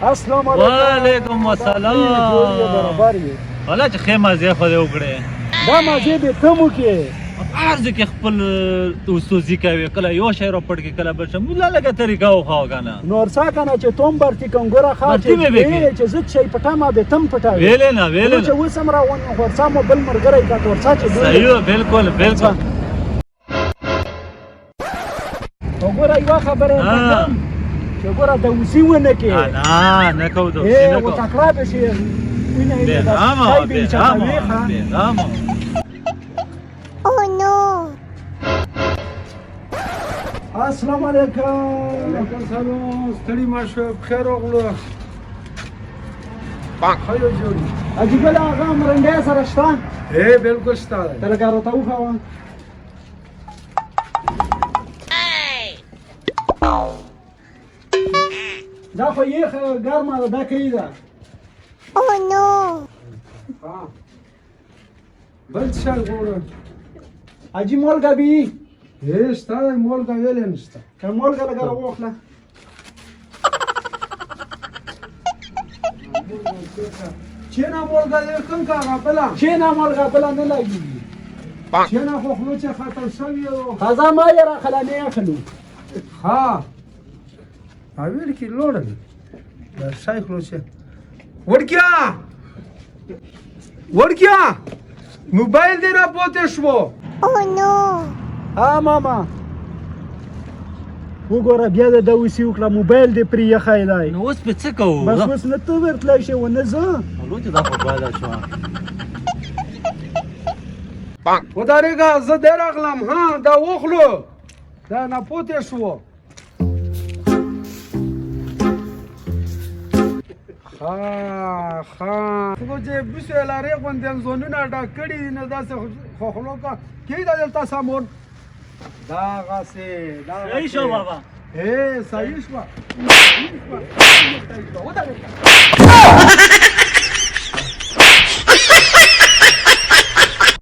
السلام علیکم. وعلیکم السلام. برابر یې والا چې ښې مزې خو دې وکړې. دا مزې دې ته مو کې هر ځای کې خپل استوزي کوي، کله یو شی راپټ کې کله بل شی مولا لږه طریقه وښاو که نه نور څه که نه چې توم برتي کوم ګوره ښه برتي مې وکړې. چې زه شی پټم بې تم پټوې ویلې نه ویلې چې نه اوس هم راون غورڅا مو بل ملګری کا تورڅا چې صحیح و، بالکل بالکل. وګوره یوه خبره یې کوم چې ګوره دوسي ونه کې نه نه کوو دوسي نه کوو. وتکړه به شي بېغمه بېغمه بېغمه. السلام علیکم. وعلیکم سلام. ستړي مه شو، بخیر راغلو. ښه یو جوړ. حاجي ګل هغه مرنډی سره شته؟ بالکل شته دی. ته لږ راته وښوه. دا خو یې ګرمه ده، دا کوي ده. بل څه شی غواړم؟ حاجي مالګه بي شته دی، مالګه ویلې نشته. که مالګه لږه راواخله. چینه مالګه دې کوم کاغه بله؟ کښېنه مالګه بله نه لګېږي. چینه خو خولو چې ختم شوې وه. تازه ما یې راخله نه یې اخلو. ها اویل کې لوړه ده دا شای خولو چې وړکیا وړکیا موبایل دې را پوتې شو. ها ماما وګوره بیا د دوسي وکړه، موبایل دې پرې ایښی دی. نو اوس پې څه کوو؟ بس اوس نه ته ورتلی شې و نه زه. ولو چې دا خو باید شوه. ودارېږه زه دی راغلم. ها دا وخلو دا نه پوتې شو. خو چې بوسې لارې غوندې ځانونه ډک کړي دي، نه داسې خو خولو کا کېږده دلته سمون. دغسې صحیح شو بابا. صحیح شوه.